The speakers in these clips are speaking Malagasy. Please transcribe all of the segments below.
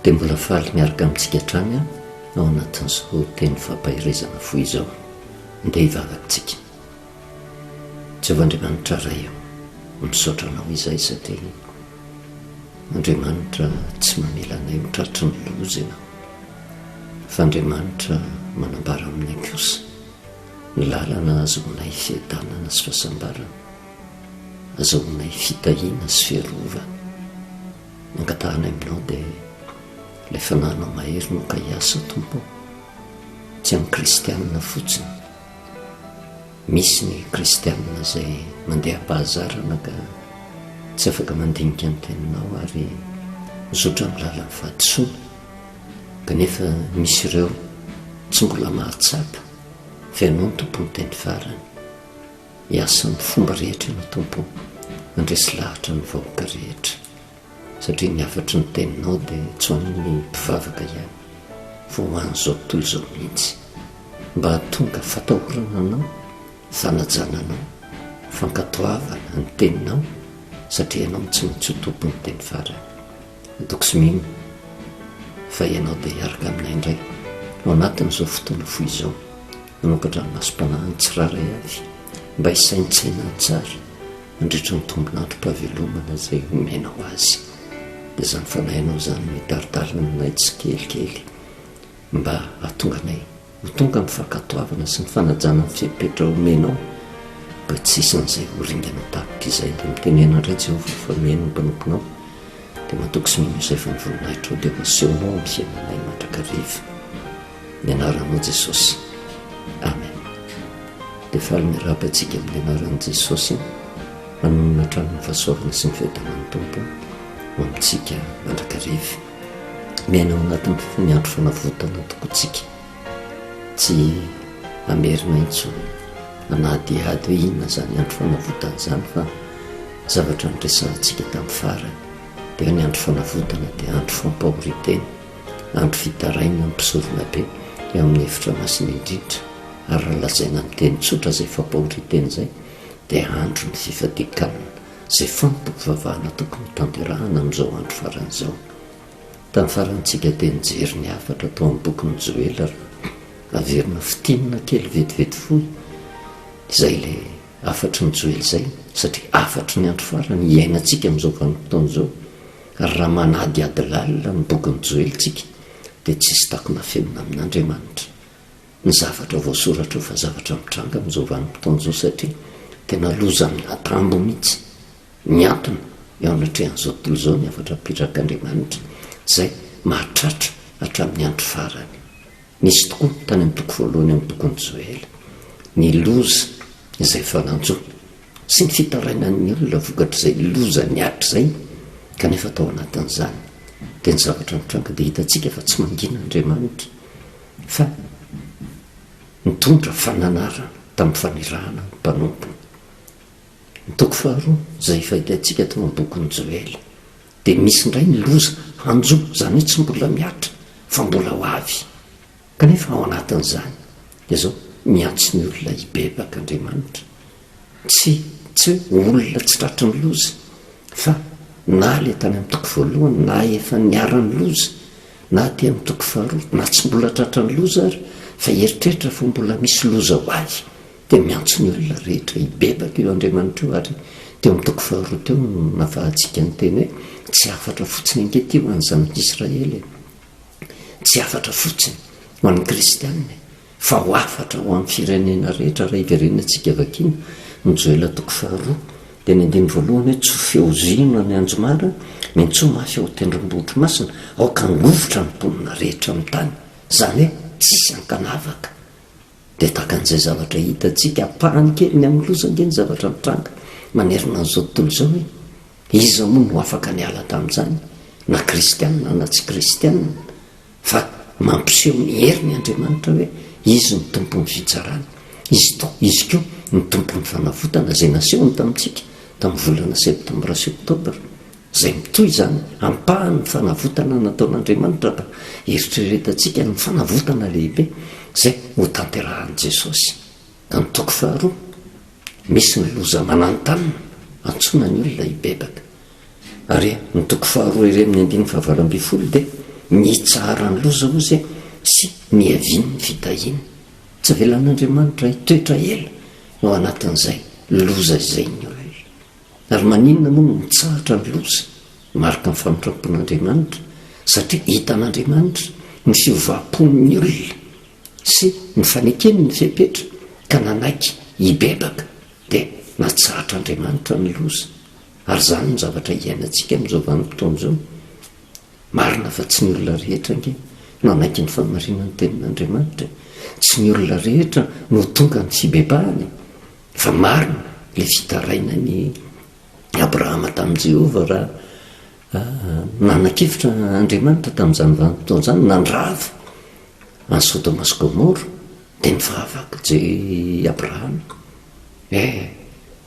dia mbola faly miaraka amintsika hatrany ao anatin'izao teny fampahirizana foy izao ndeha hivavakantsika. Jehovah'Andriamanitra ray eo misaotra anao izay satria Andriamanitra tsy mamela anay mitratry ny loza ianao, fa Andriamanitra manambara aminay kosa ny lalana azahoanay fiadanana sy fahasambarana, azahoanay fitahiana sy fiarovana. Mangatahana aminao dia ilay fananao mahery no ka hiasa tompo, tsy amin'ny kristianina fotsiny. Misy ny kristianina izay mandeha am-pahazarana ka tsy afaka mandinika ny teninao ary mizotra amin'ny lalan'ny fahadisoana, kanefa misy ireo tsy mbola mahatsapa fa ianao ny tompo ny teny farany. Hiasa amin'ny fomba rehetra ianao tompo, mandresy lahatra ny vahoaka rehetra, satria ny afatry ny teninao dia tsy ho an'ny mpivavaka ihany fa ho an'izao tontolo izao mihitsy, mba hahatonga fatahorana anao, fanajana anao, fankatoavana ny teninao, satria ianao tsy maintsy ho tompo ny teny farany. Ataoko sy mino fa ianao dia hiaraka aminay indray ao anatin'izao fotoana foy izao, manokatra ny masom-panahiny tsiraray avy mba hisaintsaina tsara mandritra ny tombonandrom-pahavelomana izay omenao azy. Dia izany fanahinao izany midaridalina aminay tsy kelikely mba hahatonga anay ho tonga ny fankatoavana sy ny fanajana ny fipetra omenao, mba tsy isan'izay horingana tapika izay. Dia mitenena indray Jehovah fa miheno ny mpanomponao, dia matoky sy mino izay fa nivoninahitra ao dia masehonao amin'ny fiainanay mandrakariva, ny anaranao Jesosy, amen. Dia faly miarapa antsika amin'ny anaran'i Jesosy manomana hatrany ny fahasoavana sy ny fiadanan'ny tompo ho amintsika mandrakariva. Miaina ao anatin'ny andro fanavotana tokontsika, tsy amerina intsony anadiady hoe inona izany andro fanavotana izany, fa zavatra nyresantsika tamin'ny farany. Dia ny andro fanavotana dia andro fampahoritena, andro fitaraina ny mpisorona be eo amin'ny efitra masina indrindra, ary raha lazaina amin'ny teny tsotra izay fampahoritena izay dia andro ny fifadikanana izay fampivavahana tokony tanterahana amin'izao andro faran'izao. Tamin'ny farantsika dia nijery ny afatra tao amin'ny bokin'ny Joely, averina fitinana kely vetivety foy izay ilay afatry ny Joely izay, satria afatry ny andro farany iainantsika amin'izao vanim-potoana izao. Ary raha manady ady lalina ny bokin'ny Joely tsika dia tsisy takona femina amin'Andriamanitra. Ny zavatra voasoratra fa zavatra mitranga amin'izao vanim-potoana izao, satria tena loza amin'ny atambo mihitsy miantona eo anatrehan'izao tontolo izao ny afatra apirak'Andriamanitra izay mahatratra hatramin'ny andro farany. Nisy tokoa tany amin'ny toko voalohany amin'ny bokin'ny Joely ny loza izay fananjo sy ny fitarainan'ny olona vokatra izay loza niatra izay, kanefa tao anatin'izany dia ny zavatra mitranga dia hitantsika fa tsy mangina Andriamanitra, fa nitondra fananarana tamin'ny fanirahana ny mpanompo. Ny toko faharoa izay fahitantsika tao amin'ny bokin'ny Joely dia misy indray ny loza anjo, izany hoe tsy mbola miatra fa mbola ho avy, kanefa ao anatin'izany dia zao miantso ny olona hibebaka Andriamanitra, tsy hoe olona tsy tratry ny loza, fa na le tany amin'ny toko voalohany na efa niara-ny loza, na ty amin'ny toko faharoa na tsy mbola tratra ny loza ary fa eritreritra fa mbola misy loza ho azy, dia miantso ny olona rehetra hibebaka eo Andriamanitra eo. Ary teo amin'ny toko faharoa teo nafahantsika ny teny hoe tsy afatra fotsiny ankety ho an'ny zanak'Israely, tsy afatra fotsiny ho an'ny kristianina, fa ho afatra ho amin'ny firenena rehetra. Raha iverenantsika vakina ny Joely toko faharoa dia ny andiny voalohany hoe tsy feozina ny anjomara, mintso mafy ao tendrombohitra masina, aoka angovotra ny mponina rehetra amin'ny tany, izany hoe tsisy ankanavaka. Dia tahaka an'izay zavatra hitantsika apahany kely ny amin'ny loza nge ny zavatra mitranga manerina an'izao tontolo izao hoe iza moa no afaka niala tamin'izany, na kristianina na tsy kristianina, fa mampiseho ny heriny Andriamanitra hoe izy ny tompon'ny fitsarana, izy koa ny tompon'ny fanavotana izay nasehony tamintsika tamin'ny volana septambra sy oktobra, izay mitoy izany ampahany ny fanavotana nataon'Andriamanitra. Ka eritreretantsika ny fanavotana lehibe izay ho tanterahan'i Jesosy. Ka ny toko faharoa misy ny loza manantanina antsona ny olona hibebaka, ary ny toko faharoa iray amin'ny andiny fahavalo ambin'ny folo dia mitsara ny loza ozy sy miaviny ny fitahiny tsy avelan'andriamanitra hitoetra ela ao anatin'izay loza izay ny olona ary maninona moa no mitsahatra ny loza marika ny famitrampon'andriamanitra satria hitan'andriamanitra ny fiovapon'ny olona sy ny fanekeny ny fepetra ka nanaiky hibebaka dia natsahatra andriamanitra ny loza ary zany ny zavatra iainantsika amin'izao vanim-potoana izao marina fa tsy ny olona rehetra nge nanaiky ny famarinany tenin'andriamanitra tsy ny olona rehetra no tonga ny fibebahany fa marina le fitarainany Abrahama tamin'i Jehovah raha nanakevitra andriamanitra tamin'izany vanim-potoana izany nandrava any Sodoma sy Gomora dia nifahavaka Abrahama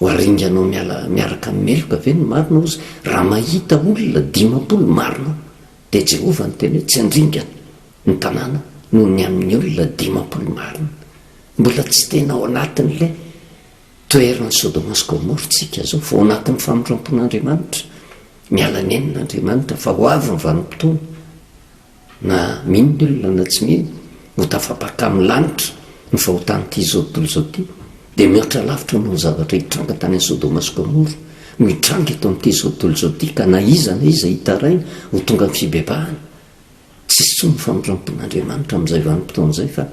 ho aringanao miaraka amin'ny meloka ve ny marina ozy raha mahita olona 50 marina dia Jehovah ny teny hoe tsy andringana ny tanàna noho ny amin'ny olona 50 marina mbola tsy tena ao anatin'ilay toerana Sodoma sy Gomora tsika zao fa ao anatin'ny famotrampon'andriamanitra miala nen'andriamanitra fa ho avy ny vanim-potoana na mino ny olona na tsy mino ho tafapaka amin'ny lanitra ny fahotanyity zao tontolo zao ty dia mihoatra lavitra noho ny zavatra hitranga tany any Sodoma sy Gomora no hitranga eto amin'ity zao tontolo zao ty ka na iza hitaraina ho tonga ny fibebahana tsisy tsony ny famotrampon'andriamanitra amin'izay vanim-potoana izay fa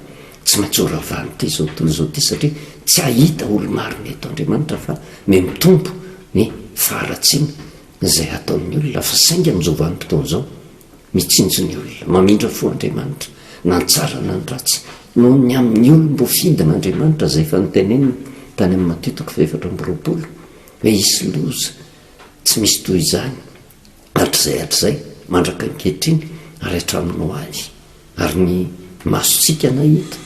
tsy maintsy horavan'ity zao tontolo zao ty satria tsy ahita olo marina eto Andriamanitra fa mitombo ny faharatsiana izay ataon'ny olona fa saingy amin'izao vanim-potoana izao mitsinjo ny olona mamindra fo Andriamanitra na ny tsara na ny ratsy noho ny amin'ny olom-bofidin'Andriamanitra izay efa nitenenina tany amin'ny Mateo 4:20 hoe isy loza tsy misy toy izany hatr'izay mandraka ankehitriny ary hatraminao avy ary ny masontsika nahita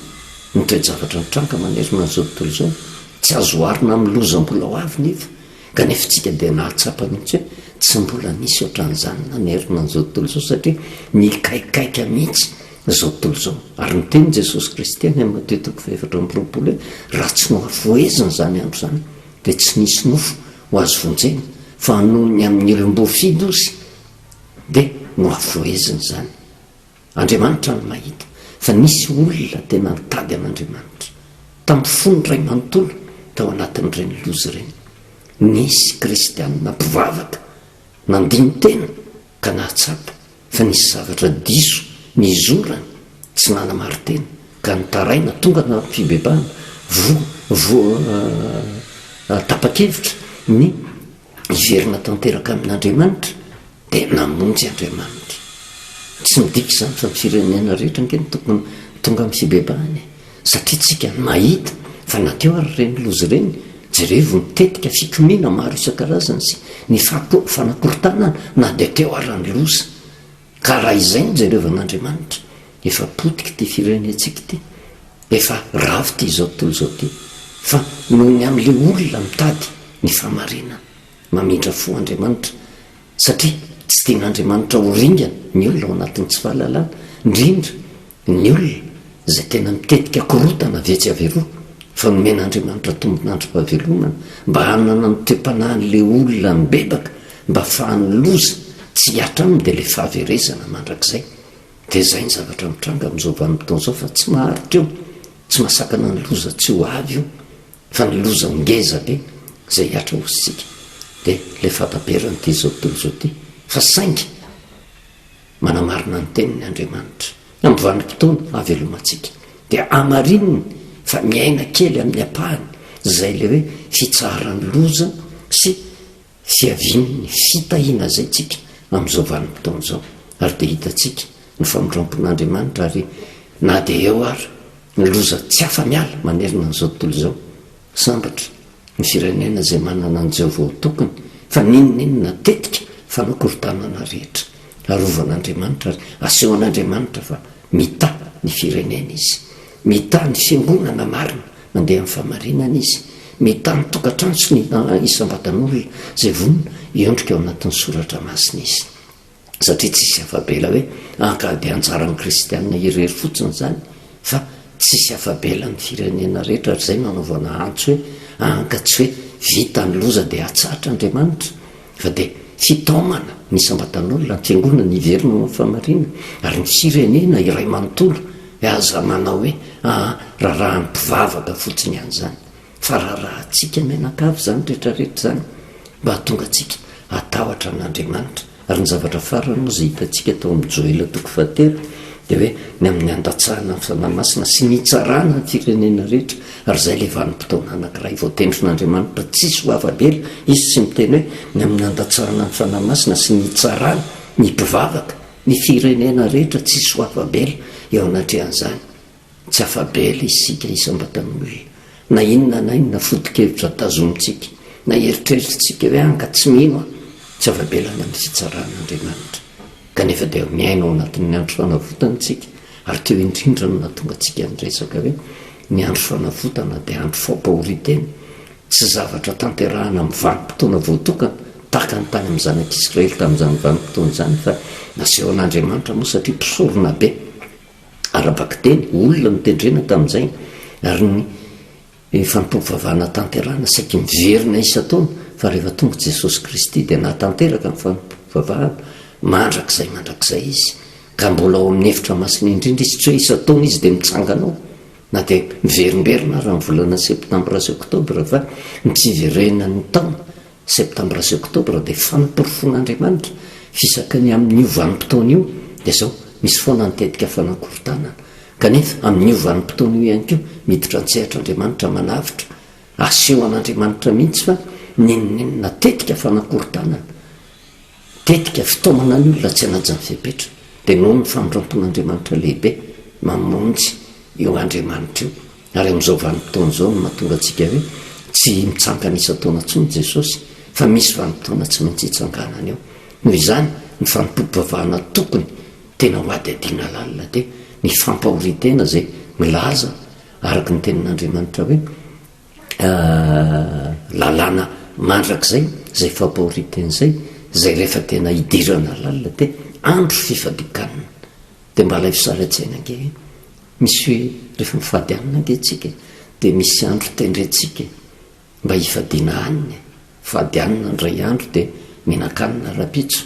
ny toe-javatra nitranga manerina an'izao tontolo izao tsy azo oharina amin'ny loza mbola ho avy nefa kanefa tsika dia nahatsapa mihitsy hoe tsy mbola nisy ohatran'izany nanerina an'izao tontolo izao satria nikaikaika mihitsy izao tontolo izao ary ny teny Jesosy Kristy any amin'ny Mateo 4:20 hoe raha tsy no afoezina zany andro zany dia tsy nisy nofo ho azo vonjena fa noho ny amin'ny olom-bofidy ozy dia no afoezina zany Andriamanitra no mahita fa nisy olona tena nitady an'Andriamanitra tamin'ny fony ray manontolo tao anatin'ireny loza ireny nisy kristianina mpivavaka nandiny tena ka nahatsapa fa nisy zavatra diso nizorany tsy nanamarintena ka nitaraina tonga na fibebahana tapa-kevitra ny iverina tanteraka amin'Andriamanitra dia namonjy Andriamanitra tsy midika izany fa ny firenena rehetra nkeny tokony tonga amin'ny fibebahany satria tsika mahita fa nateo ary ireny loza ireny jerevo nitetika fikomina maro isan-karazany sy ny fanakorontanana na dia teo ary ny loza ka raha izay ny jerevan'Andriamanitra efa potika ty firenentsika ty efa ravo ty izao tontolo izao ty fa noho ny amin'ilay olona mitady ny famarinana mamindra fo Andriamanitra satria tsy tian'Andriamanitra ho ringana ny olona ao anatin'ny tsy fahalalana indrindra ny olona izay tena mitetika korotana vetsy averoa fa nomen'Andriamanitra tombon'androm-pahavelomana mba hanana ny toe-panahin'ilay olona mibebaka mba ahafahan'ny loza tsy hiatra aminy dia le fahaverezana mandrakizay dia izay ny zavatra mitranga amin'izao vanim-potoana izao fa tsy maharitra eo tsy mahasakana ny loza tsy ho avy io fa ny loza ngeza be izay hiatra ositsika dia le fataberan'ity zao tontolo izao ty fa saingy manamarina ny tenin'ny Andriamanitra amin'ny vanim-potoana havelomantsika dia amarininy fa miaina kely amin'ny apahany izay le hoe fitsaharany loza sy fiavin'ny fitahiana zay tsika amin'izao vanim-potoana izao ary dia hitatsika ny famondrampon'Andriamanitra ary na dia eo ary ny loza tsy afa-miala manerina n'izao tontolo izao sambatra ny firenena izay manana ny Jehovah ho tokony fa ninonina tetika fanakorontanana rehetra arovan'Andriamanitra ary asehoan'Andriamanitra fa mita ny firenena izy mita ny fiangonana marina mandeha amin'ny famarinana izy mita ny tokatrano sy ny isambatan'olona izay vonona iondrika ao anatin'ny soratra masina izy satria tsisy afabela hoe ankady anjaran'ny kristianina irery fotsiny zany fa tsisy afabela ny firenena rehetra ary izay nanaovana antso hoe ankatsy hoe vita ny loza dia atsahatra Andriamanitra fa dia fitaomana nisambatan'olona ny fiangonana ny iverina mafamarina ary ny firenena iray manontolo aza manao hoe raharaha nympivavaka fotsiny ihany zany fa raharahantsika menakavy zany rehetrarehetra zany mba hatonga atsika atahotra n'andriamanitra. Ary ny zavatra farany moa zay hitantsika tao amin'ny Joela 4 dia hoe ny amin'ny andatsahana ny fanamasina sy ny itsarana ny firenena rehetra ary zay le vanim-potoana anankiray voatendrin'andriamanitra tsisy ho avabela izy sy miteny hoe ny amin'ny andatsahana ny fanamasina sy ny itsarana ny mpivavaka ny firenena rehetra tsisy ho avabela eo anatrehan'izany tsy afabela isika isambatan'olona na inona foto-kevitra tazomintsika na eritreritritsika hoe anga tsy mino tsy avabelany amin'ny fitsaran'andriamanitra kanefa dia miaina ao anatin'ny andro fanavotana tsika ary teo indrindra no natonga tsika nyresaka hoe ny andro fanavotana dia andro fampahoritena tsy zavatra tanterahana amin'ny vanim-potoana voatokana tahaka ny tany amin'ny zanak'Israely tamin'izany vanim-potoana izany fa naseho an'andriamanitra moa satria mpisorona be arabaka teny olona mitendrena tamin'izay ary ny fampipovavahana tanterahana saiky miverina isa-taona fa rehefa tonga Jesosy Kristy dia nahatanteraka ny fampipovavahana mandrakizay izy ka mbola ao amin'ny hevitra masina indrindra izy tsy hoe isa-taona izy dia mitsanganao na dia miverimberina raha ny volana septambra sy oktobra fa ny fiverenan'ny taona septambra sy oktobra dia fampirifon'andriamanitra fisakany amin'io vanim-potoana io dia zao misy foana nitetika fanakorontanana kanefa amin'io vanim-potoana io ihany koa miditra antsehatra-andriamanitra manavitra aseho an'andriamanitra mihitsy fa ninina tetika fanakorontanana tetika fitaomana ny olona tsy anajany fepetra dia noho ny famindrampon'andriamanitra lehibe mamonjy io andriamanitra io ary amin'izao vanim-potoana izao no mahatonga antsika hoe tsy mitsangana isa-taona tsony Jesosy fa misy vanim-potoana tsy maintsy hitsanganana eo noho izany ny fampipovavahana tokony tena ho ady adiana lalina dia ny fampahoritena zay milaza araka ny tenin'andriamanitra hoe lalàna mandrakizay zay fampahoritena zay rehefa tena hidirana lalina dia andro fifadikanina dia mba ilay fisaratsaina ange misy hoe rehefa mifady anina ange tsika dia misy andro tendrentsika mba hifadiana anina fady anina ndray andro dia mihinan-kanina rapitso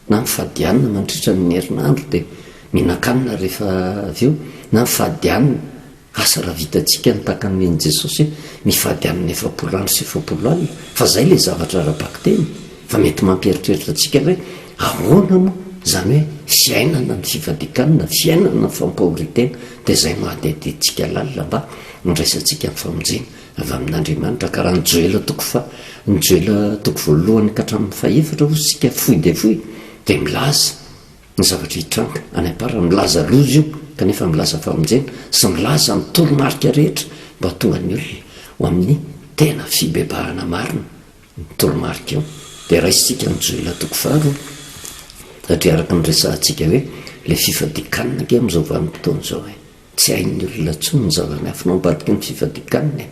na mifady anina mandritra ny herinandro dia mihinan-kanina rehefa avy eo na mifady anina asa raha vitantsika nitakan'eny Jesosy hoe mifady anina 70 andro sy 70 alina fa zay le zavatra rabaka teny fa mety mampieritreritra antsika hoe ahoana moa zany hoe fiainana ny fifadikanina fiainana ny fampahoritena dia zay mahadededsika lalina mba ndraisantsika ny famonjena avy amin'andriamanitra ka raha ny Joela ny Joela 1 ka hatramin'ny 4 ozy foy dia foy dia milaza ny zavatra hitranga any am-para milaza lozy io kanefa milaza famonjena sy milaza ny toromarika rehetra mba tonga ny olona ho amin'ny tena fibebahana marina ny toromarika io dia raisitsika ny Joela 4 satria araka ny resahantsika hoe le fifadikanina ke amin'izao vanim-potoana izao hoe tsy hain'ny olona tsony ny zava-miafina ambadiky ny fifadikanina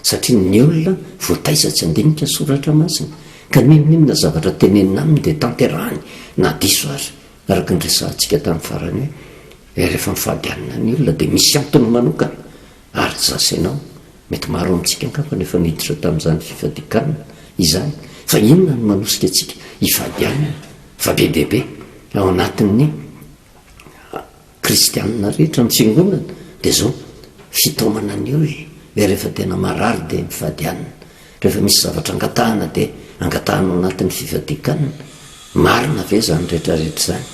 satria ny olona voataizatsy andinika soratra masina ka ninona zavatra tenenina aminy dia tanterahany na diso ary araka ny resahantsika tamin'ny farany hoe rehefa mifady anina ny olona dia misy antony manokana ary zasainao mety maro amintsika ankafa nefa niditra tamin'izany fifadikanina izany fa inona ny manosika atsika hifady anina fa be dehibe ao anatin'ny kristianina rehetra ny fiangonana dia zao fitaomana ny olona hoe rehefa tena marary dia mifady anina rehefa misy zavatra angatahana dia angatahana ao anatin'ny fifadikanina marina ve zany rehetrarehetra zany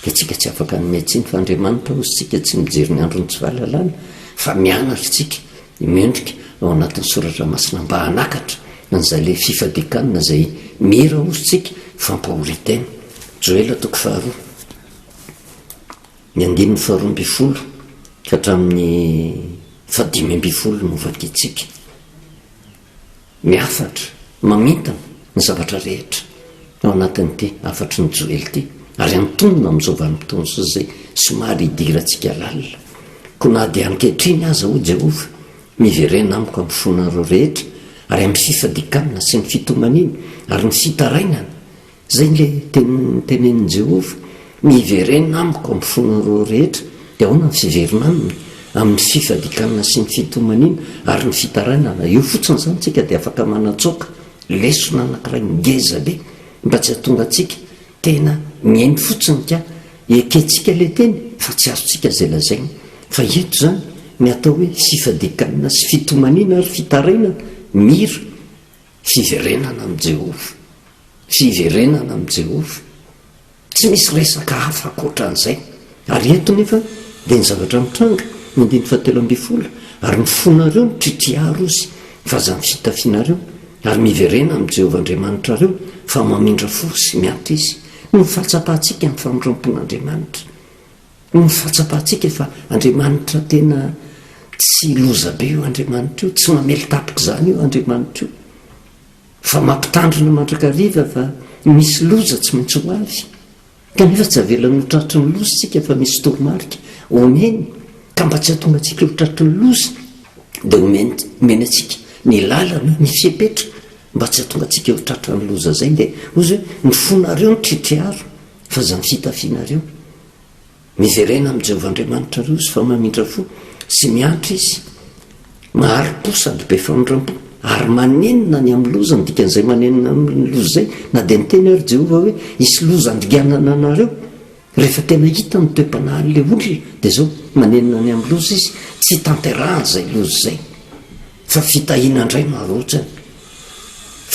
dia tsika tsy afaka nometsiny fa Andriamanitra ozy tsika tsy mijery ny androny tsy fahalalana fa mianatra tsika miendrika ao anatin'ny soratra masina mba hanakatra n'izay le fifadikanina zay mira ozy tsika fampahoritena. Joela 4 ny 2 ka hatramin'ny 5 no vakitsika miafatra mamintana ny zavatra rehetra ao anatin'ity afatry ny Joely ity ary antonona amin'izao vanim-potoana so zay somary hidirantsika lalina ko na dia ankehitriny aza ho Jehova miverena amiko amin'ny fonareo rehetra ary amin'ny fifadikanina sy ny fitomaniny ary ny fitarainana zay le tenenin'i Jehova miverena amiko amin'ny fonareo rehetra dia ahoana ny fiverina aminy amin'ny fifadikanina sy ny fitomanina ary ny fitarainana io fotsiny zany tsika dia afaka manatsoaka lesona anankiray ngeza be mba tsy hatonga atsika tena miainy fotsiny ka ekentsika le teny fa tsy azontsika zay lazainy fa eto zany ny atao hoe fifadikanina sy fitomanina ary fitaraina mira fiverenana am' Jehova fiverenana am' Jehova tsy misy resaka hafa akoatran'izay ary eto nefa dia ny zavatra mitranga mandiny 17 ary ny fonareo ny tritriaro izy fa za ny fitafianareo ary miverena am' Jehova Andriamanitra reo fa mamindra fo sy mianto izy no mifatsapahantsika ny famindrampon'Andriamanitra no mifatsapahantsika fa Andriamanitra tena tsy loza be io Andriamanitra io tsy mamely tapika zany io Andriamanitra io fa mampitandrina mandrakariva fa misy loza tsy maintsy ho avy kanefa tsy avelany ho tratry ny loza tsika fa misy toromarika omeny ka mba tsy hatonga atsika ho tratry ny loza dia omeny atsika ny lalana ny fiepetra mba tsy hatonga atsika ho tratra ny loza zay dia ozy hoe ny fonareo ny tritriaro fa za ny fitafianareo miverena am' Jehova Andriamanitra reo izy fa mamindra fo sy miantra izy mahary-po sady be famindram-po ary manenina ny amin'ny loza ny dikan'izay manenina amin'ny loza zay na dia ny teny ary Jehova hoe isy loza andriganana anareo rehefa tena hita ny toe-panahin'le olona dia zao manenina ny amin'ny loza izy tsy tanterahany zay loza zay fa fitahiana indray marotsany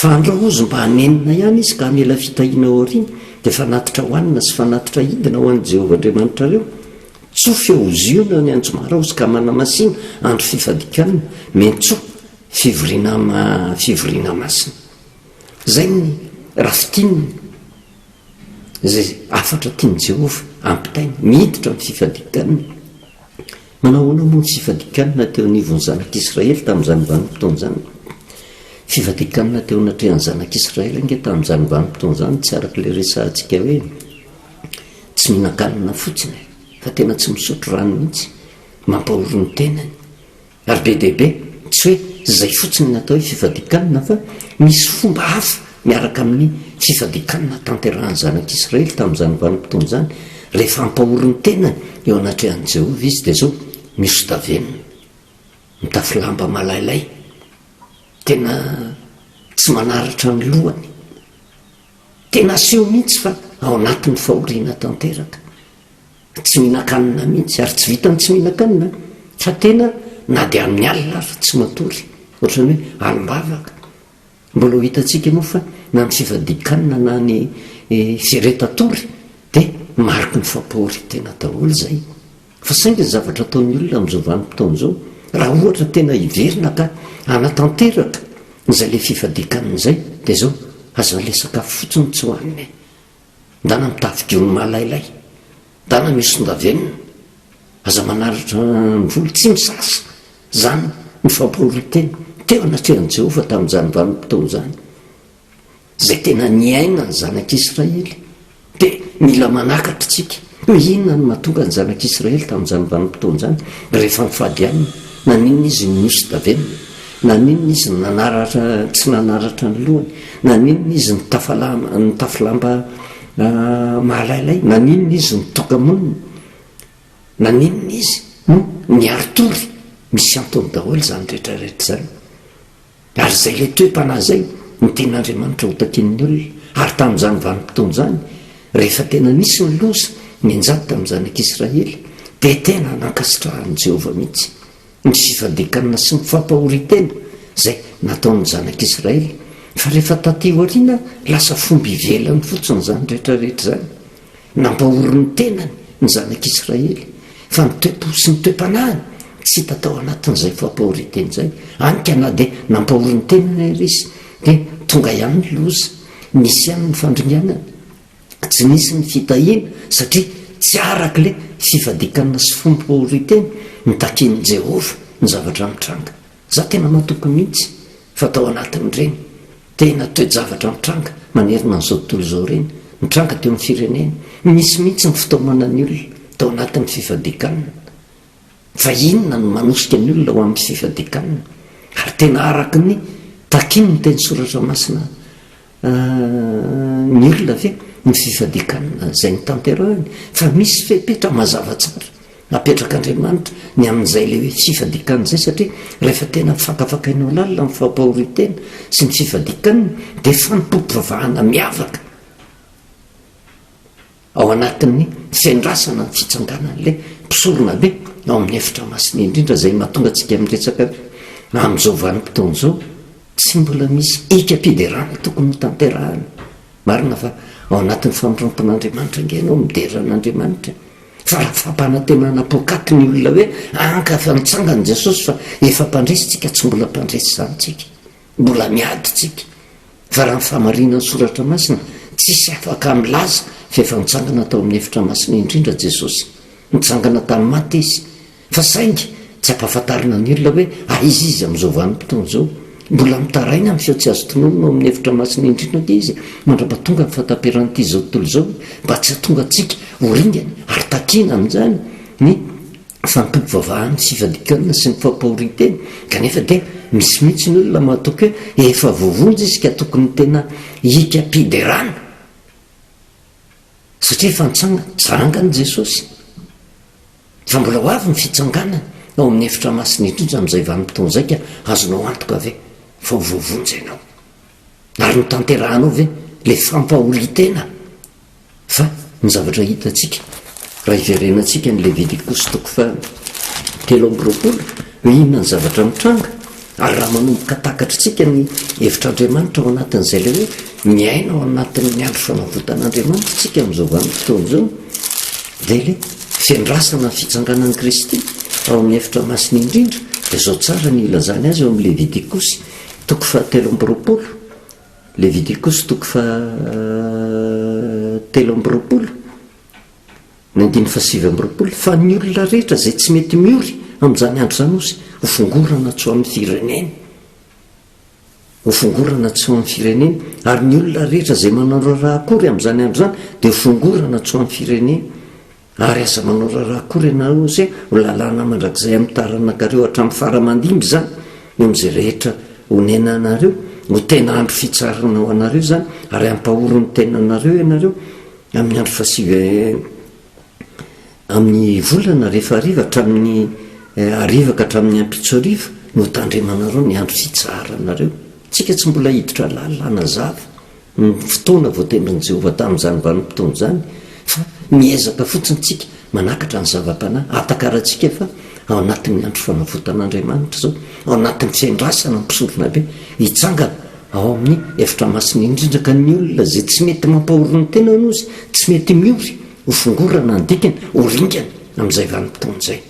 fa andraozy mba hanenina ihany izy ka hamela fitahiana ao ariana dia fanatitra hoanina sy fanatitra hidina ho an'i Jehova Andriamanitra reo tsoa feoziona ny anjomara ozy ka manamasina andro fifadikanina mentsoa fivoriana masina zay ny rafitininy zay afatra tiany Jehova ampitainy miditra ny fifadikanina manahoana moa ny fifadikanina teo anivon'ny zanak'Israely tamin'izany vanim-potoana zany fifadikanina teo anatrehan'ny zanak'Israely ange tamin'izany vanim-potoana zany tsy arak'ilay resantsika hoe tsy mihinan-kanina fotsiny fa tena tsy misotro rano mihitsy mampahoro ny tenany ary be dehibe tsy hoe zay fotsiny natao hoe fifadikanina fa misy fomba hafa miaraka amin'ny fifadikanina tanterahan'ny zanak'Israely tamin'izany vanim-potoana zany rehefa ampahoro ny tenany eo anatrehan'i Jehova izy dia zao misodavenina mitafy lamba malailay tena tsy manaratra ny lohany tena aseho mihitsy fa ao anatin'ny fahoriana tanteraka tsy mihinan-kanina mihitsy ary tsy vitany tsy mihinan-kanina fa tena na dia amin'ny alina ary tsy matory ohatrany hoe alimbavaka mbola ho hitantsika moa fa na ny fifadikanina na ny firetatory dia mariky ny fampahory tena daholo zay fa saingy ny zavatra ataon'ny olona amin'izao vanim-potoana zao raha ohatra tena hiverina ka anatanteraka izay le fifadikanina izay dia zao aza le sakafo fotsiny tsy hohaniny ndana mitafigony malailay ndana misondavenina aza manaritra ny volo tsy misasa zany ny fampahory-tena teo anatrehan'i Jehova tamin'izany vanim-potoana zany zay tena niaina ny zanak'Israely dia mila manakatra tsika hoe inona ny mahatonga ny zanak'Israely tamin'izany vanim-potoana zany rehefa mifady aminy na ninona izy ny misodavenina na ninona izy tsy nanaratra ny lohany na ninona izy ny tafilamba mahalailay na ninona izy ny tokamonina na ninona izy no ny aritory misy antony daholo zany rehetrarehetra zany ary zay le toe-panahy zay ny ten'Andriamanitra ho takin'ny olona ary tamin'izany vanim-potoana zany rehefa tena nisy ny loza mianjady tamin'ny zanak'Israely dia tena nankasitrahan'i Jehova mihitsy ny fifadikanina sy ny fampahori-tena zay nataon'ny zanak'Israely fa rehefa taty oriana lasa fomba ivelany fotsiny zany rehetrarehetra zany nampahoro ny tenany ny zanak'Israely fa ny toe-po sy ny toe-panahiny tsy hita tao anatin'izay fampahori-tena zay anika na dia nampahoro ny tenany ary izy dia tonga ihany ny loza nisy ihany ny fandringanana tsy nisy ny fitahiana satria tsy arak'le fifadikanina sy fampahori-tena mitakin'i Jehova ny zavatra mitranga za tena matoky mihitsy fa tao anatin'ireny tena toe-javatra mitranga manerina n'izao tontolo izao reny mitranga teo amin'ny firenena misy mihitsy ny fitaomanany olona tao anatin'ny fifadikanina fa inona no manosika ny olona ho amin'ny fifadikanina ary tena araky ny takiny ny teny soratra masina ny olona ve ny fifadikanina zay ny tanterahany fa misy fepetra mazava tsara apetrak'Andriamanitra ny amin'izay le hoe fifadikanina zay satria rehefa tena fakafakainao lalina ny fampahori-tena sy ny fifadikanina dia fampopivavahana miavaka ao anatin'ny fiandrasana ny fitsanganan'le mpisorona be ao amin'ny efitra masina indrindra zay mahatonga atsika amin'nyretsaka amin'izao vanim-potoana zao tsy mbola misy ika-piderana tokony tanterahana marina fa ao anatin'ny famorompon'andriamanitra ngenao mideran'andriamanitra fa raha fampanantenana pokaty ny olona hoe ankafa nitsangany jesosy fa efa mpandresitsika tsy mbola mpandresy zanytsika mbola miaditsika fa raha nyfahamarinany soratra masina tsisy afaka milaza fa efa nitsangana tao amin'ny efitra masina indrindra jesosy nitsangana tany maty izy fa saingy tsy ampahafantarina ny olona hoe aizy izy amin'izao vanim-potoana zao mbola mitaraina amin'ny feo tsy azo tonono amin'ny efitra masina indrindra ke izy mandrapa tonga ny fataperan'ity zao tontolo zao mba tsy hatonga atsika oringany ary takina amin'izany ny fampimpivavahany fivadikana sy ny fampahorin-teny kanefa dia misy mihitsy ny olona mahatoka hoe efa voavonjy izy ka tokony tena hika-piderana satria efa nitsangana jesosy fa mbola ho avy ny fitsanganana ao amin'ny efitra masina indrindra amin'izay vanim-potoana zay ka azonao antoka ve fa ho voavonjy ianao ary no tanterahanao ve le fampahoritena fa ny zavatra hitatsika raha iverenantsika ny Levitikosy toko fa 3 hoe inona ny zavatra mitranga ary raha manomboka takatritsika ny evitr'andriamanitra ao anatin'izay le hoe miaina ao anatin'ny andro fanavotan'andriamanitra tsika amin'izao vanim-potoana zao dia le fiandrasana ny fitsanganan'i Kristy ao amin'ny efitra masina indrindra dia zao tsara ny ilazany azy eo amin'ny Levitikosy toko fa 3 Levitikosy toko fa 3 ny 7 fa ny olona rehetra zay tsy mety miory amin'izany andro zany osy ho fongorana tsy ho amin'ny fireneny ho fongorana tsy ho amin'ny fireneny ary ny olona rehetra zay manao raha akory amin'izany andro zany dia ho fongorana tsy ho amin'ny fireneny ary aza manao raha akory ianareo zay ho lalàna mandrakizay amin'ny taranankareo hatramin'ny faramandimby zany eo amin'izay rehetra honenanareo ho tena andro fitsarana ho anareo zany ary ampahoro ny tenanareo ianareo amin'ny andro amin'ny volana rehefa ariva hatramin'ny ariva ka hatramin'ny ampitso ariva no tandremanareo ny andro fitsaranareo tsika tsy mbola hiditra lalàna zava ny fotoana voatendrony Jehovah tamin'izany vanim-potoana zany fa miezaka fotsiny tsika manakatra ny zava-panahy atakarantsika fa ao anatin'ny andro fanavotan'andriamanitra zao ao anatin'ny fiandrasana mpisorona be hitsangana ao amin'ny efitra masina indrindra ka ny olona zay tsy mety mampahoro ny tena nozy tsy mety miory ho fongorana ny dikany ho ringana amin'izay vanim-potoana zay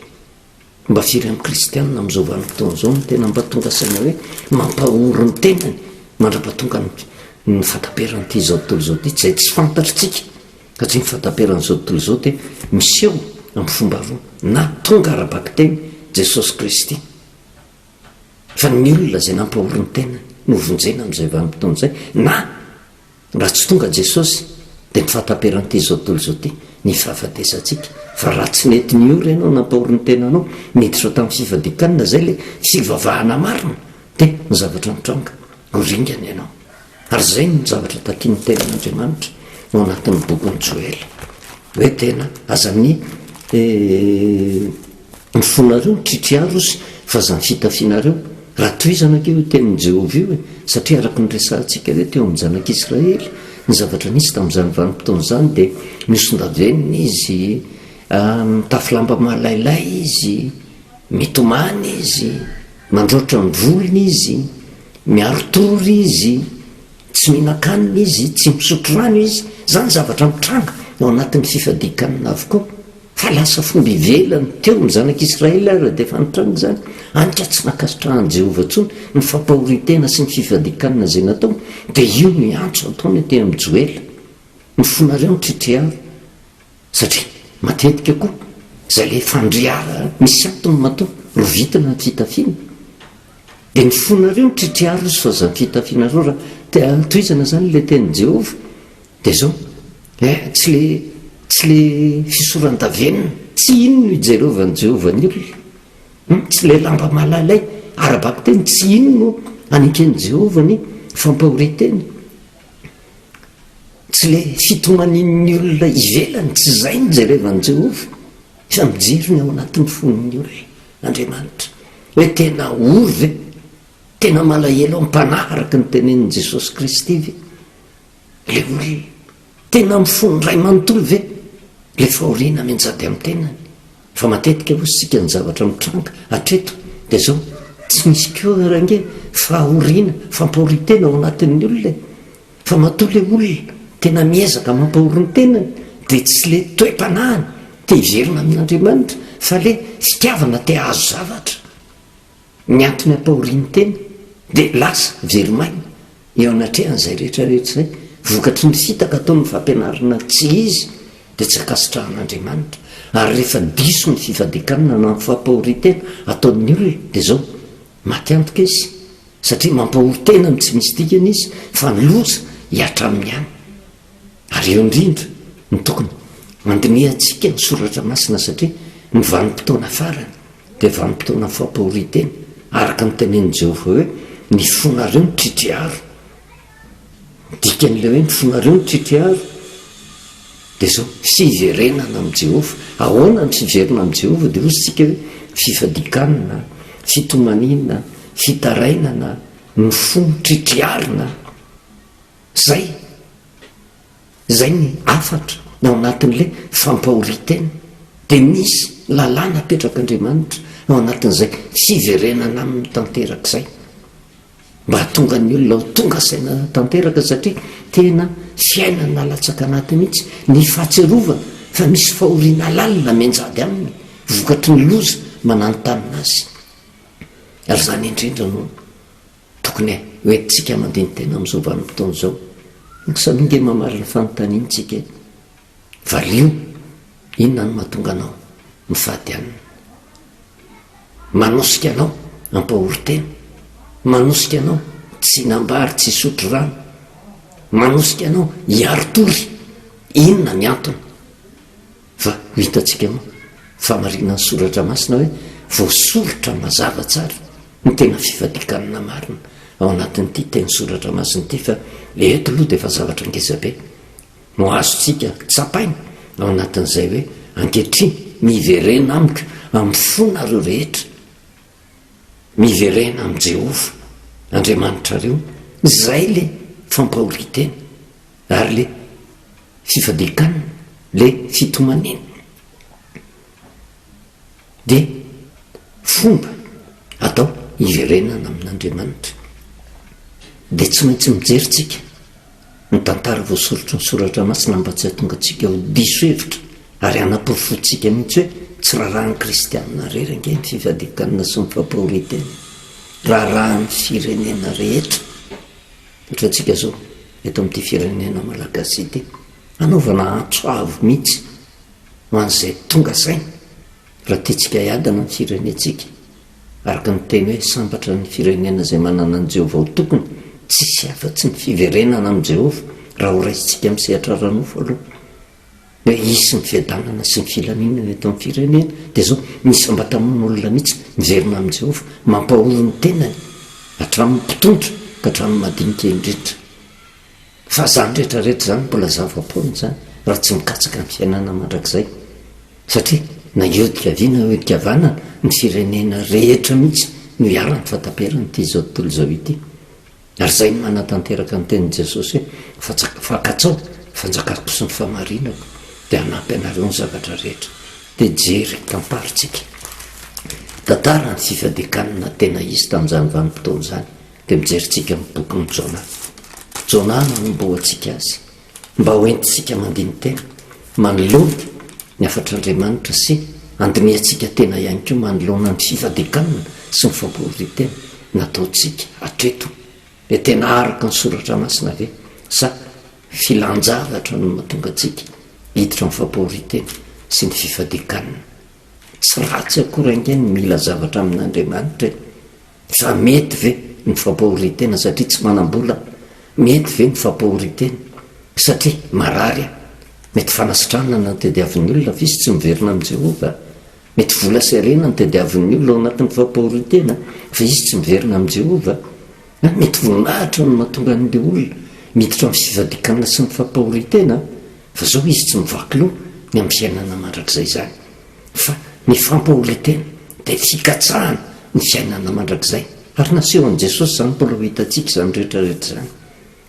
mba firy amin'ny kristianina amin'izao vanim-potoana zao ny tena mba tonga saina hoe mampahoro ny tenany mandra-patonga ny fataperan'ity zao tontolo zao ty zay tsy fantatritsika satria ny fataperan'izao tontolo zao dia miseho amin'ny fomba roa na tonga ara-baky teny Jesosy Kristy fa ny olona zay nampahoro ny tenany no vonjena amin'izay vanim-potoana zay na raha tsy tonga Jesosy dia ny fataperan'ity zao tontolo zao ty ny fahafatesantsika fa raha tsy mety niory ianao nampahoro ny tenanao miditra tamin'ny fivadikanina zay le fivavahana marina dia ny zavatra mitranga ho ringana ianao ary zay ny zavatra takiany tenan'andriamanitra ao anatin'ny bokyny Joela hoe tena azany ny fonareo tritriarosy fa zany fitafianareo raha toizanake hoe tenin'ny Jehovah io satria araka ny resantsika re teo amin'ny zanak'Israely ny zavatra nisy tamin'izany vanim-potoana zany dia misondavenina izy mitafilamba malailay izy mitomany izy mandroatra ny volony izy miarotory izy tsy mihinan-kanina izy tsy misotro rano izy zany zavatra mitranga ao anatin'ny fifadikanina avokoa fa lasa fomba ivelany teo ny zanak'Israely ary dia efa nitranga zany anika tsy nakasitrahan'i Jehovah ntsony ny fampahoritena sy ny fifadikanina zay natao dia io ny antso ataony te amin'ny Joela ny fonareo nitritriara satria matetika koa zay le fandriara misy antony matao ro vitana ny fitafiana dia ny fonareo nitritriara izy fa zany fitafianareo raha toizana zany le tenin'i Jehovah dia zao tsy le fisoran-davenina tsy ino no ijereovan'i Jehovah ny olona tsy le lamba malalay arabaky teny tsy ino no aniken'i Jehovah ny fampahoritena tsy le fitomanin'ny olona ivelany tsy zay ny jerevan'i Jehovah fa mijeriny ao anatin'ny fon'ny olona Andriamanitra hoe tena ory ve tena malahelo am-panahy araka ny tenenin'i Jesosy Kristy ve le olona tena mifony ray manontolo ve le fahoriana menjady amin'ny tenany fa matetika ositsika ny zavatra mitranga atreto dia zao tsy misy ko range fahoriana fampahorin-tena ao anatin'ny olona fa matoa le olona tena miezaka mampahoriny tenany dia tsy le toe-panahany te hiverina amin'Andriamanitra fa le fitiavana te azo zavatra ny antony ampahoriany tena dia lasa verimaina eo anatrehan'izay rehetrarehetra zay vokatry ny fitaka ataony fampianarana tsy izy dia tsy akasitrahan'Andriamanitra ary rehefa diso ny fifadikanana na ny fampahori-tena ataon'ny olona dia zao maty antoka izy satria mampahori-tena ny tsy misy dikana izy fa ny loza hiatra amin'ny any ary eo indrindra ny tokony mandinihantsika ny soratra masina satria ny vanim-potoana farany dia vanim-potoana ny fampahori-tena araka ny tenen'i Jehovah hoe ny fonareo ny tritriaro dikan'ilay hoe ny fonareo ny tritriaro dia zao fiverenana amin'i Jehovah ahoana ny fiverina amin'i Jehovah dia ozytsika hoe fifadikanana fitomanina fitarainana ny fo tritriarina zay ny afatra ao anatin'le fampahori-tena dia misy lalàna apetrak'Andriamanitra ao anatin'izay fiverenana amin'ny tanterak'izay mba hatonga ny olona ho tonga saina tanteraka satria tena fiainana latsaka anaty mihitsy ny fahatserovana fa misy fahoriana lalina menjady aminy vokatry ny loza mananotanina azy ary zany indrindra no tokony hoentintsika mandiny tena amin'izao vanim-potoana izao saminge mamarina fanontaniantsika valio inona no mahatonga anao mifady anina manosika anao ampahori-tena manosika anao tsy nambary tsy sotro rano manosika anao hiarotory inona ny antony fa hitantsika moa famarina ny soratra masina hoe voasorotra mazava tsara ny tena fifadikanana marina ao anatin'ity teny soratra masina ity fa eto aloha dia efa zavatra ngezabe no azotsika tsapaina ao anatin'izay hoe ankehitriny miverena amiko amin'ny fonareo rehetra miverena amin'i Jehovah Andriamanitra reo zay le fampahori-tena ary le fifadikanana le fitomanina dia fomba atao hiverenana amin'Andriamanitra dia tsy maintsy mijeritsika ny tantara voasorotry ny soratra masina mba tsy hatonga antsika ho diso hevitra ary hanaporofontsika mihitsy hoe tsy raharahan'ny kristianina rerange ny fifadikanana sy ny fampahori-tena raharahan'ny firenena rehetra ohatra antsika zao eto amin'ity firenena malagasy ity anaovana antsoavo mihitsy ho an'izay tonga saina raha tiantsika hiadana ny firenentsika araka ny teny hoe sambatra ny firenena izay manana an' Jehovah ho tokony tsisy afa-tsy ny fiverenana amin'i Jehovah raha ho raisitsika amin'ny sehatra ranofo aloha hoe isy ny fiadanana sy ny filaminana eto amin'ny firenena dia zao misy ambatamon'olona mihitsy miverina amin'i Jehovah mampahoro ny tenany hatramin'ny mpitondra ka hatramin'ny madinika indrindra fa zany rehetrarehetra zany mbola zava-poana zany raha tsy mikatsaka ny fiainana mandrakizay satria na eodikaviana eodikavanana ny firenena rehetra mihitsy no hiarany fataperanyity zao tontolo zao ity ary zay ny manatanteraka ny tenin'i Jesosy hoe fakatsao fanjakako sy ny famarinako dia hanampy anareo ny zavatra rehetra dia jery kamparitsika tantara ny fifadikanana tena izy tamin'izany vanim-potoana zany dia mijeritsika amin'ny boky ny Jona nanomboantsika azy mba hoentintsika mandiny tena manoloana ny afatr'Andriamanitra sy andiniantsika tena ihany koa manoloana ny fifadikanana sy ny fampahori-tena nataontsika atreto dia tena araka ny soratra masina ve sa filanjavatra no mahatonga antsika hiditra ny fampahori-tena sy ny fifadikanana tsy ratsy akorange ny mila zavatra amin'Andriamanitra fa mety ve ny fampahori-tena satria tsy manam-bola mety ve ny fampahori-tena satria marary mety fanasitranana ny tediavin'ny olona fa izy tsy miverina amin'i Jehovah mety vola serena ny tediavin'ny olona ao anatin'ny fampahori-tena fa izy tsy miverina amin'i Jehovah mety voninahitra no mahatonga an'le olona miditra amin'ny fifadikanana sy ny fampahori-tena fa zao izy tsy mivaky loha ny amin'ny fiainana mandrakizay zany fa ny fampahori-tena dia fikatsahana ny fiainana mandrakizay ary naseho an'i Jesosy zany mbola ho hitantsika zany rehetrarehetra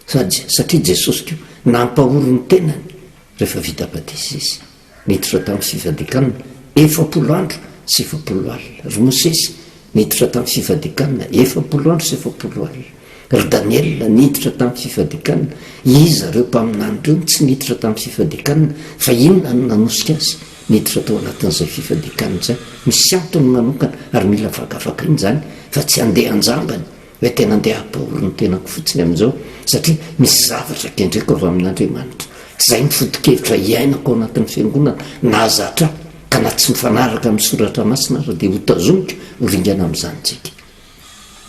zany satria Jesosy koa nampahoro ny tenany rehefa vita batisa izy niditra tamin'ny fifadikanina 7 andro sy 7 alina. Ry Mosesy niditra tamin'ny fifadikanina 7 andro sy 7 alina. Ry Daniela niditra tamin'ny fifadikanina. Izy ireo mpaminany ireo tsy niditra tamin'ny fifadikanina fa inona no nanosika azy niditra tao anatin'izay fifadikanina zay. Misy antony manokana ary mila vakavaka iny zany fa tsy andeha anjambany hoe tena andeha apaolo ny tenako fotsiny amin'izao, satria misy zavatra kendreko avy amin'Andriamanitra. Zay mifotokevitra iainako ao anatin'ny fiangonana nahazatra ka na tsy mifanaraka amin'ny soratra masina ary dia hotazomika horingana amin'izanytsika.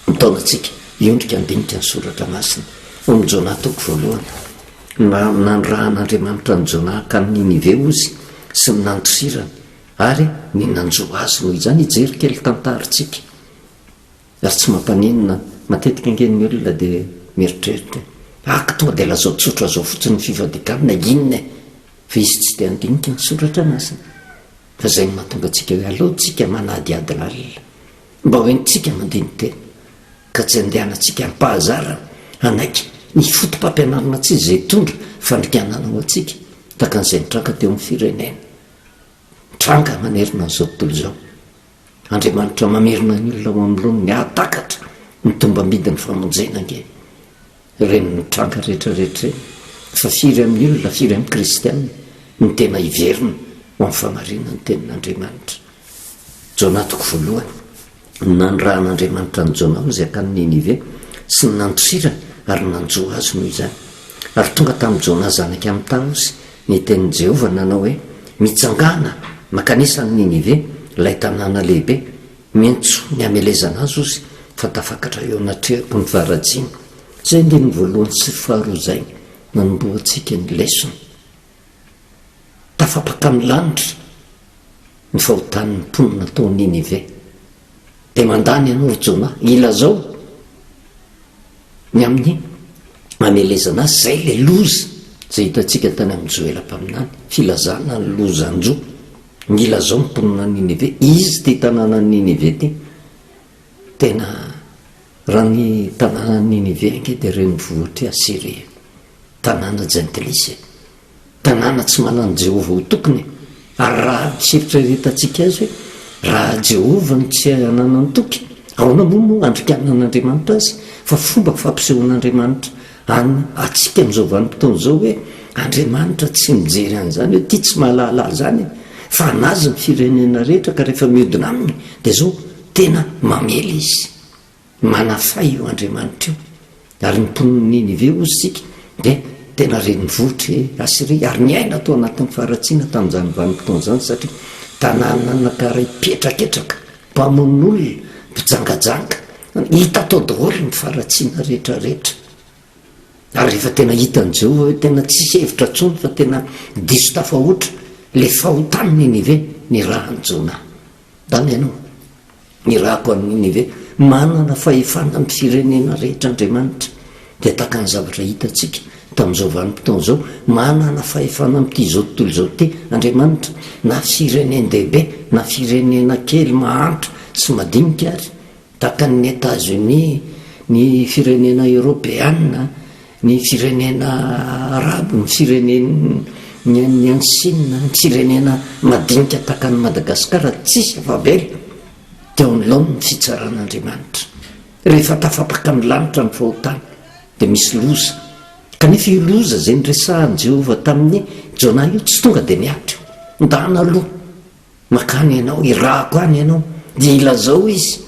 Mitaonantsika iondrika andinika ny soratra masina ao amin'ny Jona toko voalohany. Nandrahan'Andriamanitra ny Jona hakany Ninive ozy sy ny nandrosirana ary ny nanjo azy noho izany hijery kely tantarintsika. Ary tsy mampanenina matetika angen'ny olona dia mieritreritra aka tonga dia lazao tsotra zao fotsiny fifadikanina inona fa izy tsy dia andinika ny soratra masina. Fa zay no mahatonga antsika hoe aleotsika manadiady lalina mba hoentsika mandiny tena ka tsy andehanantsika ampahazara anaiky ny fotom-pampianarana tsy izay tondra fandrikanana ao antsika taka an'izay nitranga teo amin'ny firenena. Tranga manerina n'izao tontolo izao. Andriamanitra mamerina ny olona ao amin'irony ny atakatra ny tombamidin'ny famonjena nge reny ny tranga rehetrarehetra reny fa firy amin'ny olona firy amin'ny kristianina ny tena hiverina ho amin'ny famarina ny tenin'Andriamanitra. Jona toko voalohany. Nandrahan'Andriamanitra ny Jona ozy hakany Ninive sy ny nandrosirana ary nanjo azy noho izany. Ary tonga tamin'ny Jona zanaka amin'ny taozy ny tenin'i Jehovah nanao hoe mitsangana makanisa ny Ninive ilay tanàna lehibe mientso ny amelezana azy ozy fa tafakatra eo anatrehako ny varajiny. Zay ndre ny voalohany sy faharoa zay nanomboantsika ny lesona. Tafapaka amin'ny lanitra ny fahotan'ny mponina tao Ninive dia mandany ianao ry Jona ilazao ny amin'ny amelezana azy zay le loza zay hitantsika tany amin'ny Joela-paminany filazana ny lozanjo ny ilazao mponina Ninive. Izy ty tanàna Ninive ty tena raha ny tanàna Ninive ange dia renivohitra Asiria, tanàna jentilise, tanàna tsy manana Jehovah ho tokony. Ary raha fieritreretantsika azy hoe raha Jehovah no tsy ananany toky ahoana moa andrikanan'Andriamanitra azy fa fomba fampisehoan'Andriamanitra any atsika amin'izao vanim-potoana izao hoe Andriamanitra tsy mijery an'izany hoe tia tsy mahalala zany fa anazy ny firenena rehetra ka rehefa mihodina aminy dia zao tena mamely izy manafay io Andriamanitra io. Ary ny mponina Ninive ozy sika dia tena renivohitra Asiria ary niaina tao anatin'ny faharatsiana tamin'izany vanim-potoana izany satria tanàna nakaray petraketraka mpamon'olona mpijangajanga hita tao daholo ny faharatsiana rehetrarehetra. Ary rehefa tena hitan'i Jehovah hoe tena tsisy hevitra tsony fa tena diso tafahoatra le fahotany Ninive ny rahany Jona. Dany ianao ny rahako an'ny Ninive manana fahefana amin'ny firenena rehetra Andriamanitra dia taka ny zavatra hitantsika tamin'izao vanim-potoana izao manana fahefana amin'ity izao tontolo izao ty Andriamanitra na firenena-dehibe na firenena kely mahantra sy madinika ary taka ny États-Unis, ny firenena Européana, ny firenena Arabo, ny firenena ny Ansina, ny firenena madinika taka ny Madagasikara tsisy avabely dia ao nolony ny fitsaran'Andriamanitra. Rehefa tafapaka amin'ny lanitra ny fahotany dia misy loza kanefa io loza zay nyresahan'i Jehovah tamin'ny Jona io tsy tonga dia niatro ndana aloha makany ianao irahako any ianao dia ilazao izy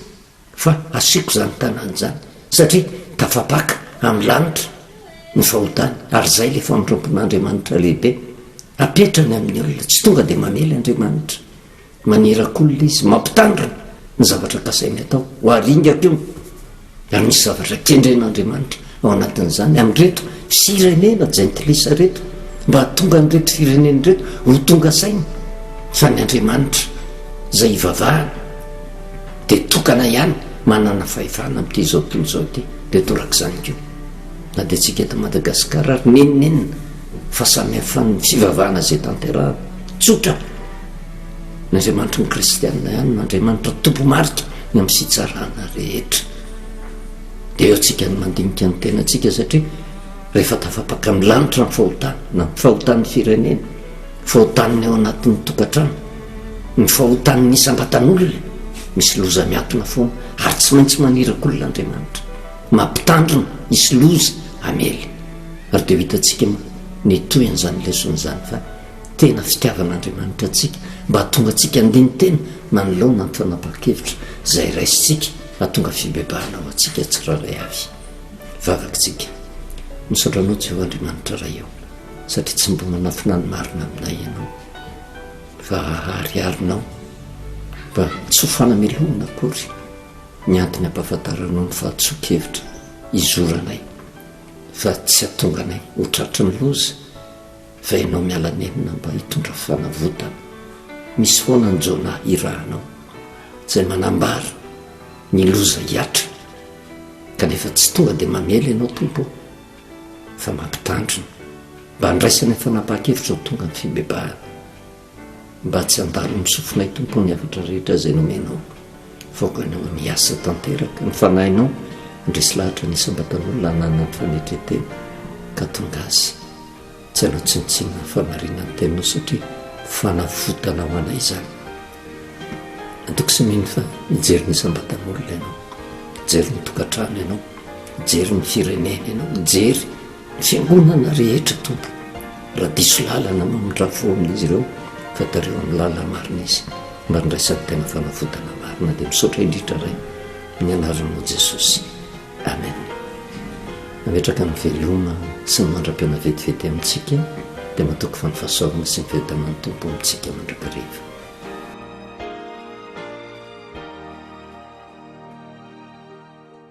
fa asiako zany tanàny zany satria tafapaka amin'ny lanitra ny fahotany. Ary zay le famitrampon'Andriamanitra lehibe apetrany amin'ny olona tsy tonga dia mamely Andriamanitra manirakolona izy mampitandrina ny zavatra kasainy atao ho aringako io. Ary misy zavatra kendren'Andriamanitra ao anatin'izany amin'reto firenena jentilisa reto mba hatonga nyreto firenena reto ho tonga sainy fa ny Andriamanitra zay hivavahana dia tokana ihany manana fahefana amin'ity izao tontolo izao ty dia torak'izany keo na dia tsika eto Madagasikara ary nenenina fa samy hafan'ny fivavahana zay tanterahana tsotra ny Andriamanitra ny kristianina ihany n'Andriamanitra tompo marika ny amin'ny fitsarana rehetra. Dia eo tsika ny mandinika ny tenantsika satria rehefa tafapaka amin'ny lanitra ny fahotany na fahotan'ny firenena fahotaniny eo anatin'ny tokantrano, ny fahotan'ny isambatan'olona misy loza miatona foana ary tsy maintsy manirak'olon'andriamanitra mampitandrina misy loza amely. Ary dia hitantsika ny toyan'izany leson'izany fa tena fitiavan'andriamanitra atsika mba hatonga atsika andiny tena manoloana ny fanapaha-kevitra izay raisitsika hatonga fibebahana ho atsika tsiraray avy. Vavakantsika misaotranao Jehovahandriamanitra ray eo satria tsy mba manafina ny marina aminay ianao fa ariarinao mba tsy ho fanamelohana akory ny antony ampahafantaranao ny fahatsoa-kevitra izoranay fa tsy hatonga anay ho tratry ny loza fa ianao miala-nenina mba hitondra fanavotana. Misy foana ny Jona irahanao izay manambara ny loza hiatra kanefa tsy tonga dia mamely ianao tompo fa mampitandrina mba handraisana ny fanapaha-kevitra ho tonga ny fibebahana, mba tsy handalo misofonay tompo ny avatra rehetra izay nomenao voakanao ny asa tanteraka ny fanahinao ndresy lahatra ny isambatan'olona hanana ny fanetretena ka tonga azy tsy hanao tsinitsina ny famarinany tenao satria fanavotana ho anay izany. Antoko sy mino fa mijery ny isambatan'olona ianao, mijery ny tokantrano ianao, mijery ny firenena ianao, mijery ny fiangonana rehetra tompo raha diso lalana mamondrafo amin'izy ireo fa tareo amin'ny lalana marina izy mba ndraisan'ny tena fanavotana marina. Dia misaotra indritra ray ny anaranao Jesosy, amen. Nametraka ny veloma sy ny mandram-piana vetivety amintsika dia matoko fa ny fahasoavana sy ny fahitana ny tompo amintsika mandrakariva.